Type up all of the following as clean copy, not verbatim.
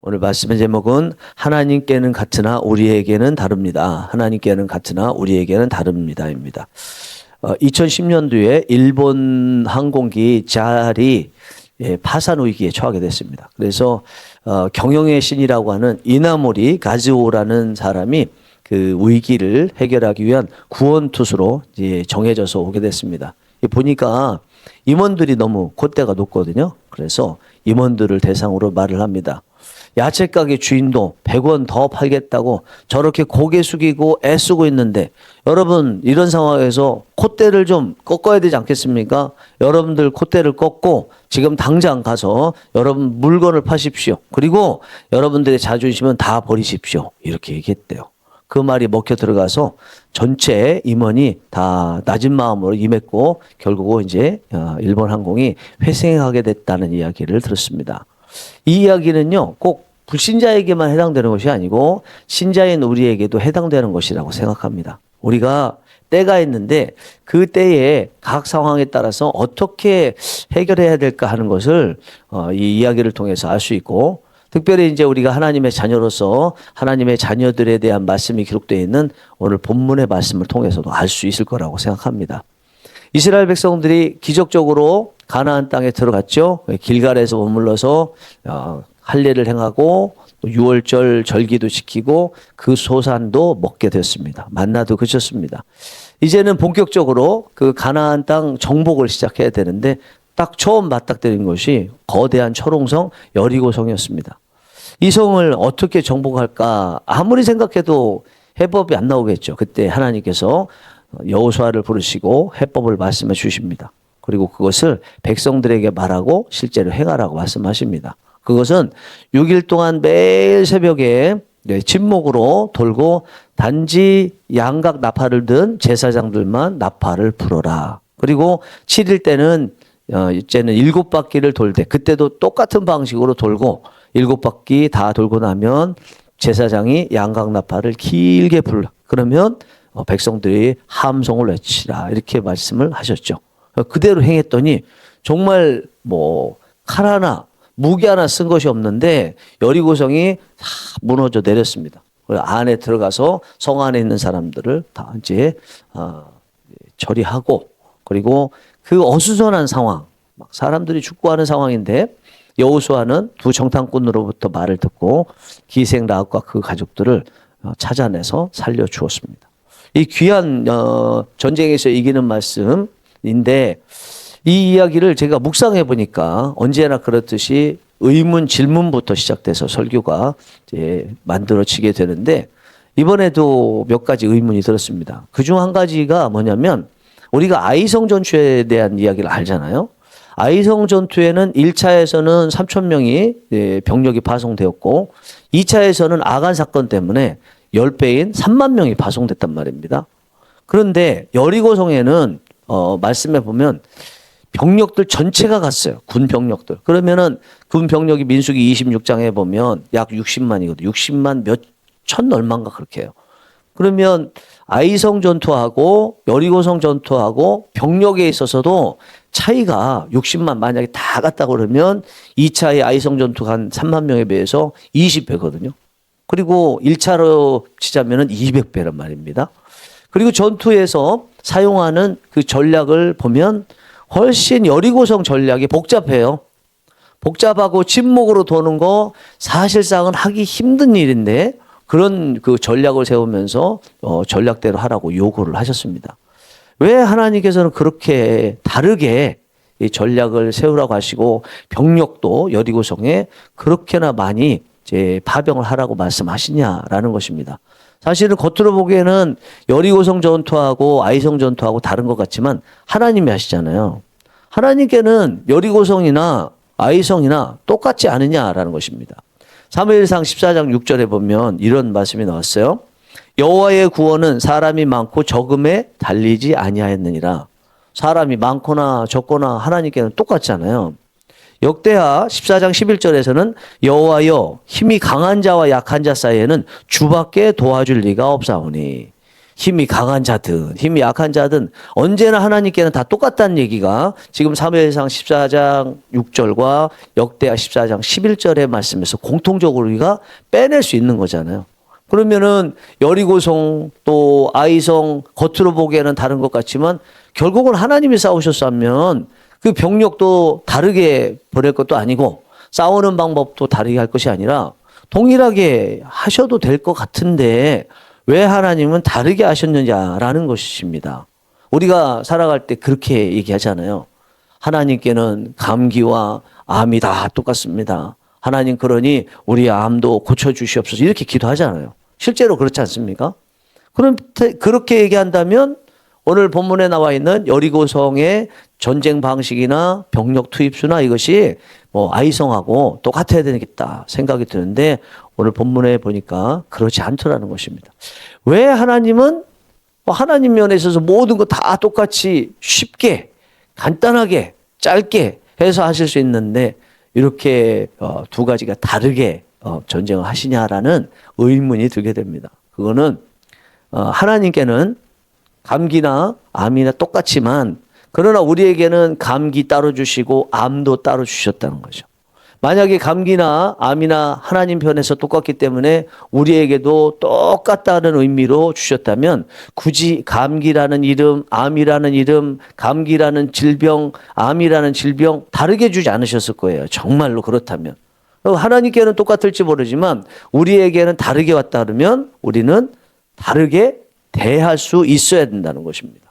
오늘 말씀의 제목은 하나님께는 같으나 우리에게는 다릅니다. 하나님께는 같으나 우리에게는 다릅니다입니다. 2010년도에 일본 항공기 JAL이 파산 위기에 처하게 됐습니다. 그래서 경영의 신이라고 하는 이나모리 가즈오라는 사람이 그 위기를 해결하기 위한 구원투수로 정해져서 오게 됐습니다. 보니까 임원들이 너무 콧대가 높거든요. 그래서 임원들을 대상으로 말을 합니다. 야채 가게 주인도 100원 더 팔겠다고 저렇게 고개 숙이고 애쓰고 있는데 여러분 이런 상황에서 콧대를 좀 꺾어야 되지 않겠습니까? 여러분들 콧대를 꺾고 지금 당장 가서 여러분 물건을 파십시오. 그리고 여러분들의 자존심은 다 버리십시오. 이렇게 얘기했대요. 그 말이 먹혀 들어가서 전체 임원이 다 낮은 마음으로 임했고 결국은 이제 일본 항공이 회생하게 됐다는 이야기를 들었습니다. 이 이야기는요, 꼭 불신자에게만 해당되는 것이 아니고 신자인 우리에게도 해당되는 것이라고 생각합니다. 우리가 때가 있는데 그 때에 각 상황에 따라서 어떻게 해결해야 될까 하는 것을 이 이야기를 통해서 알 수 있고, 특별히 이제 우리가 하나님의 자녀로서 하나님의 자녀들에 대한 말씀이 기록되어 있는 오늘 본문의 말씀을 통해서도 알 수 있을 거라고 생각합니다. 이스라엘 백성들이 기적적으로 가나안 땅에 들어갔죠. 길갈에서 머물러서 할례를 행하고 또 유월절 절기도 지키고 그 소산도 먹게 됐습니다. 만나도 그쳤습니다. 이제는 본격적으로 그 가나안 땅 정복을 시작해야 되는데 딱 처음 맞닥뜨린 것이 거대한 철옹성 여리고성이었습니다. 이 성을 어떻게 정복할까 아무리 생각해도 해법이 안 나오겠죠. 그때 하나님께서 여호수아를 부르시고 해법을 말씀해 주십니다. 그리고 그것을 백성들에게 말하고 실제로 행하라고 말씀하십니다. 그것은 6일 동안 매일 새벽에 침묵으로 돌고 단지 양각 나팔을 든 제사장들만 나팔을 불어라. 그리고 7일 때는 이제는 7바퀴를 돌 때 그때도 똑같은 방식으로 돌고 7바퀴 다 돌고 나면 제사장이 양각 나팔을 길게 불러. 그러면 백성들이 함성을 외치라. 이렇게 말씀을 하셨죠. 그대로 행했더니 정말 칼 하나 무기 하나 쓴 것이 없는데 여리고성이 다 무너져 내렸습니다. 안에 들어가서 성 안에 있는 사람들을 다 이제 처리하고, 그리고 그 어수선한 상황, 막 사람들이 죽고하는 상황인데 여호수아는 두 정탐꾼으로부터 말을 듣고 기생 라합과 그 가족들을 찾아내서 살려 주었습니다. 이 귀한 전쟁에서 이기는 말씀인데 이 이야기를 제가 묵상해 보니까 언제나 그렇듯이 의문 질문부터 시작돼서 설교가 이제 만들어지게 되는데 이번에도 몇 가지 의문이 들었습니다. 그중 한 가지가 뭐냐면 우리가 아이성 전투에 대한 이야기를 알잖아요. 아이성 전투에는 1차에서는 3,000명이 병력이 파송되었고 2차에서는 아간 사건 때문에 10배인 3만 명이 파송됐단 말입니다. 그런데 여리고성에는 말씀해 보면 병력들 전체가 갔어요. 군 병력들. 그러면은 군 병력이 민수기 26장에 보면 약 60만이거든요. 60만 몇 천 얼마인가 그렇게 해요. 그러면 아이성 전투하고 여리고성 전투하고 병력에 있어서도 차이가 60만 만약에 다 갔다 그러면 2차의 아이성 전투가 한 3만 명에 비해서 20배거든요. 그리고 1차로 치자면은 200배란 말입니다. 그리고 전투에서 사용하는 그 전략을 보면 훨씬 여리고성 전략이 복잡해요. 복잡하고 침묵으로 도는 거 사실상은 하기 힘든 일인데 그런 그 전략을 세우면서 전략대로 하라고 요구를 하셨습니다. 왜 하나님께서는 그렇게 다르게 이 전략을 세우라고 하시고 병력도 여리고성에 그렇게나 많이 이제 파병을 하라고 말씀하시냐라는 것입니다. 사실은 겉으로 보기에는 여리고성 전투하고 아이성 전투하고 다른 것 같지만 하나님이 하시잖아요. 하나님께는 여리고성이나 아이성이나 똑같지 않느냐라는 것입니다. 사무엘상 14장 6절에 보면 이런 말씀이 나왔어요. 여호와의 구원은 사람이 많고 적음에 달리지 아니하였느니라. 사람이 많거나 적거나 하나님께는 똑같잖아요. 역대하 14장 11절에서는 여호와여 힘이 강한 자와 약한 자 사이에는 주밖에 도와줄 리가 없사오니. 힘이 강한 자든 힘이 약한 자든 언제나 하나님께는 다 똑같다는 얘기가 지금 사무엘상 14장 6절과 역대하 14장 11절의 말씀에서 공통적으로 우리가 빼낼 수 있는 거잖아요. 그러면은 여리고성 또 아이성 겉으로 보기에는 다른 것 같지만 결국은 하나님이 싸우셨다면 그 병력도 다르게 보낼 것도 아니고 싸우는 방법도 다르게 할 것이 아니라 동일하게 하셔도 될 것 같은데 왜 하나님은 다르게 하셨느냐라는 것입니다. 우리가 살아갈 때 그렇게 얘기하잖아요. 하나님께는 감기와 암이 다 똑같습니다. 하나님 그러니 우리 암도 고쳐주시옵소서 이렇게 기도하잖아요. 실제로 그렇지 않습니까? 그럼 그렇게 얘기한다면 오늘 본문에 나와 있는 여리고성의 전쟁 방식이나 병력 투입수나 이것이 뭐 아이성하고 똑같아야 되겠다 생각이 드는데 오늘 본문에 보니까 그렇지 않더라는 것입니다. 왜 하나님은 하나님 면에 있어서 모든 거 다 똑같이 쉽게 간단하게 짧게 해서 하실 수 있는데 이렇게 두 가지가 다르게 전쟁을 하시냐라는 의문이 들게 됩니다. 그거는 하나님께는 감기나 암이나 똑같지만 그러나 우리에게는 감기 따로 주시고 암도 따로 주셨다는 거죠. 만약에 감기나 암이나 하나님 편에서 똑같기 때문에 우리에게도 똑같다는 의미로 주셨다면 굳이 감기라는 이름, 암이라는 이름, 감기라는 질병, 암이라는 질병 다르게 주지 않으셨을 거예요. 정말로 그렇다면. 하나님께는 똑같을지 모르지만 우리에게는 다르게 왔다 그러면 우리는 다르게 대할 수 있어야 된다는 것입니다.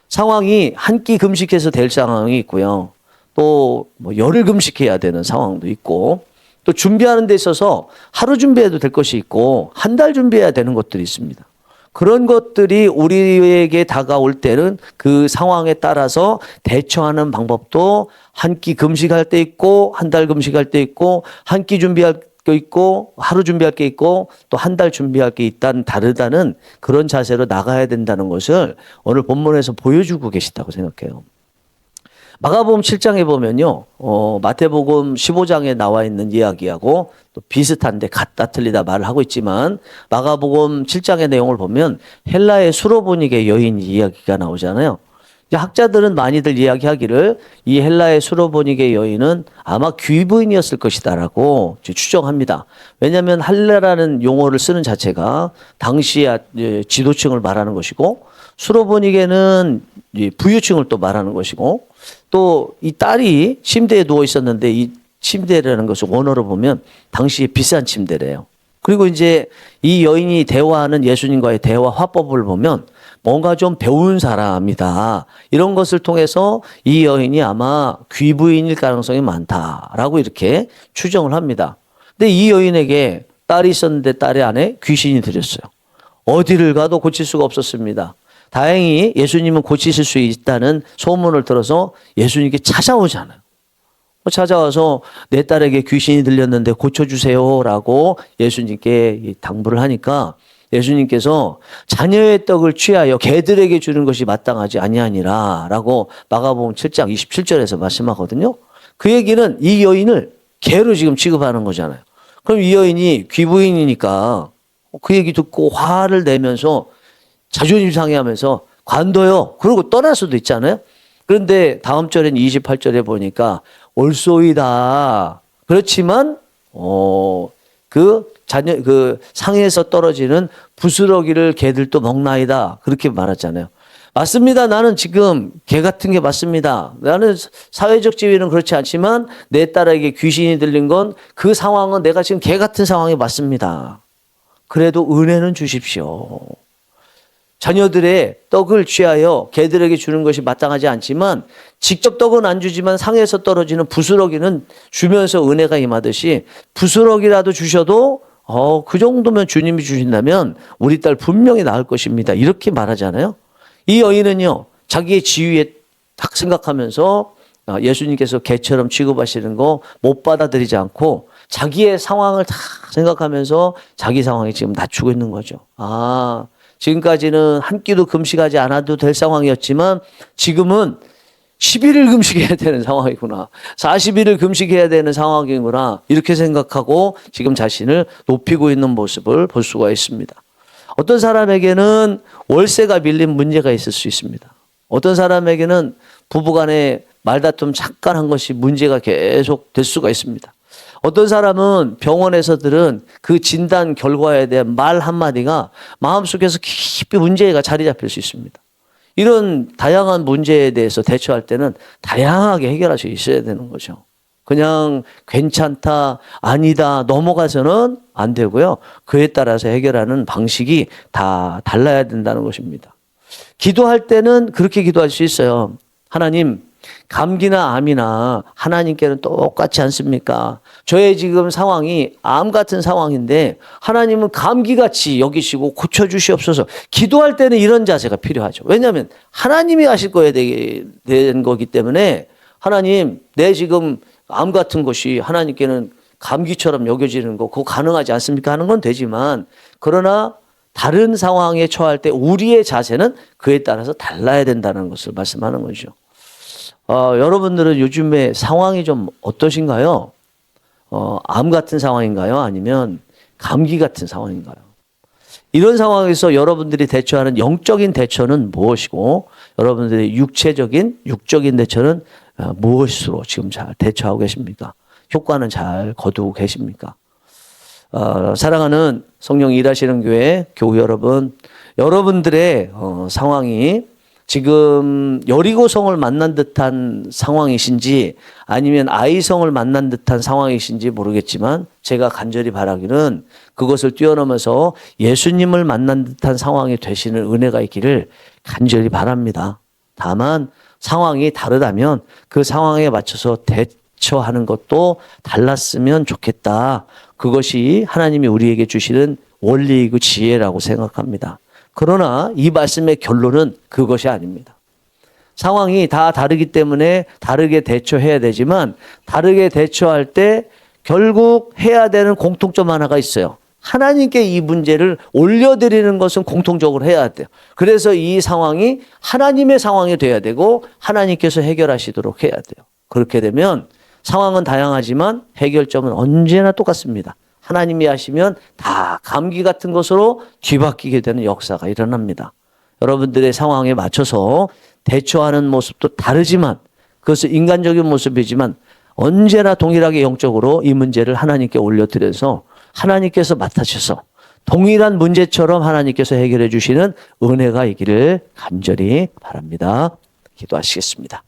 상황이 한 끼 금식해서 될 상황이 있고요. 또 뭐 열흘 금식해야 되는 상황도 있고 또 준비하는 데 있어서 하루 준비해도 될 것이 있고 한 달 준비해야 되는 것들이 있습니다. 그런 것들이 우리에게 다가올 때는 그 상황에 따라서 대처하는 방법도 한 끼 금식할 때 있고 한 달 금식할 때 있고 한 끼 준비할 게 있고 하루 준비할 게 있고 또 한 달 준비할 게 다르다는 그런 자세로 나가야 된다는 것을 오늘 본문에서 보여주고 계시다고 생각해요. 마가복음 7장에 보면요, 마태복음 15장에 나와 있는 이야기하고 또 비슷한데 같다 틀리다 말을 하고 있지만 마가복음 7장의 내용을 보면 헬라의 수로보니게 여인 이야기가 나오잖아요. 학자들은 많이들 이야기하기를 이 헬라의 수로보니게 여인은 아마 귀부인이었을 것이다라고 추정합니다. 왜냐하면 헬라라는 용어를 쓰는 자체가 당시의 지도층을 말하는 것이고 수로보니게는 부유층을 또 말하는 것이고 또 이 딸이 침대에 누워 있었는데 이 침대라는 것을 원어로 보면 당시에 비싼 침대래요. 그리고 이제 이 여인이 대화하는 예수님과의 대화 화법을 보면 뭔가 좀 배운 사람이다. 이런 것을 통해서 이 여인이 아마 귀부인일 가능성이 많다라고 이렇게 추정을 합니다. 근데 이 여인에게 딸이 있었는데 딸의 안에 귀신이 들였어요. 어디를 가도 고칠 수가 없었습니다. 다행히 예수님은 고치실 수 있다는 소문을 들어서 예수님께 찾아오잖아요. 찾아와서 내 딸에게 귀신이 들렸는데 고쳐주세요라고 예수님께 당부를 하니까 예수님께서 자녀의 떡을 취하여 개들에게 주는 것이 마땅하지 아니하니라 라고 마가복음 7장 27절에서 말씀하거든요. 그 얘기는 이 여인을 개로 지금 취급하는 거잖아요. 그럼 이 여인이 귀부인이니까 그 얘기 듣고 화를 내면서 자존심 상해하면서 관둬요. 그러고 떠날 수도 있잖아요. 그런데 다음 절엔 28절에 보니까 올소이다. 그렇지만 그 상에서 떨어지는 부스러기를 개들도 먹나이다. 그렇게 말하잖아요. 맞습니다. 나는 지금 개 같은 게 맞습니다. 나는 사회적 지위는 그렇지 않지만 내 딸에게 귀신이 들린 건 그 상황은 내가 지금 개 같은 상황이 맞습니다. 그래도 은혜는 주십시오. 자녀들의 떡을 취하여 개들에게 주는 것이 마땅하지 않지만 직접 떡은 안 주지만 상에서 떨어지는 부스러기는 주면서 은혜가 임하듯이 부스러기라도 주셔도 그 정도면 주님이 주신다면 우리 딸 분명히 나을 것입니다. 이렇게 말하잖아요. 이 여인은요, 자기의 지위에 딱 생각하면서 예수님께서 개처럼 취급하시는 거 못 받아들이지 않고 자기의 상황을 다 생각하면서 자기 상황에 지금 낮추고 있는 거죠. 지금까지는 한 끼도 금식하지 않아도 될 상황이었지만 지금은 11일 금식해야 되는 상황이구나. 40일을 금식해야 되는 상황이구나. 이렇게 생각하고 지금 자신을 높이고 있는 모습을 볼 수가 있습니다. 어떤 사람에게는 월세가 밀린 문제가 있을 수 있습니다. 어떤 사람에게는 부부간에 말다툼 잠깐 한 것이 문제가 계속 될 수가 있습니다. 어떤 사람은 병원에서들은 그 진단 결과에 대한 말 한마디가 마음속에서 깊이 문제가 자리 잡힐 수 있습니다. 이런 다양한 문제에 대해서 대처할 때는 다양하게 해결할 수 있어야 되는 거죠. 그냥 괜찮다, 아니다, 넘어가서는 안 되고요. 그에 따라서 해결하는 방식이 다 달라야 된다는 것입니다. 기도할 때는 그렇게 기도할 수 있어요. 하나님, 감기나 암이나 하나님께는 똑같지 않습니까? 저의 지금 상황이 암 같은 상황인데 하나님은 감기같이 여기시고 고쳐주시옵소서. 기도할 때는 이런 자세가 필요하죠. 왜냐하면 하나님이 하실 거에 된 거기 때문에 하나님, 내 지금 암 같은 것이 하나님께는 감기처럼 여겨지는 거 그거 가능하지 않습니까? 하는 건 되지만 그러나 다른 상황에 처할 때 우리의 자세는 그에 따라서 달라야 된다는 것을 말씀하는 거죠. 여러분들은 요즘에 상황이 좀 어떠신가요? 암 같은 상황인가요? 아니면 감기 같은 상황인가요? 이런 상황에서 여러분들이 대처하는 영적인 대처는 무엇이고 여러분들의 육적인 대처는 무엇으로 지금 잘 대처하고 계십니까? 효과는 잘 거두고 계십니까? 사랑하는 성령 일하시는 교회 교우 여러분, 여러분들의 상황이 지금 여리고성을 만난 듯한 상황이신지 아니면 아이성을 만난 듯한 상황이신지 모르겠지만 제가 간절히 바라기는 그것을 뛰어넘어서 예수님을 만난 듯한 상황이 되시는 은혜가 있기를 간절히 바랍니다. 다만 상황이 다르다면 그 상황에 맞춰서 대처하는 것도 달랐으면 좋겠다. 그것이 하나님이 우리에게 주시는 원리이고 지혜라고 생각합니다. 그러나 이 말씀의 결론은 그것이 아닙니다. 상황이 다 다르기 때문에 다르게 대처해야 되지만 다르게 대처할 때 결국 해야 되는 공통점 하나가 있어요. 하나님께 이 문제를 올려드리는 것은 공통적으로 해야 돼요. 그래서 이 상황이 하나님의 상황이 돼야 되고 하나님께서 해결하시도록 해야 돼요. 그렇게 되면 상황은 다양하지만 해결점은 언제나 똑같습니다. 하나님이 하시면 다 감기 같은 것으로 뒤바뀌게 되는 역사가 일어납니다. 여러분들의 상황에 맞춰서 대처하는 모습도 다르지만 그것은 인간적인 모습이지만 언제나 동일하게 영적으로 이 문제를 하나님께 올려드려서 하나님께서 맡아주셔서 동일한 문제처럼 하나님께서 해결해 주시는 은혜가 있기를 간절히 바랍니다. 기도하시겠습니다.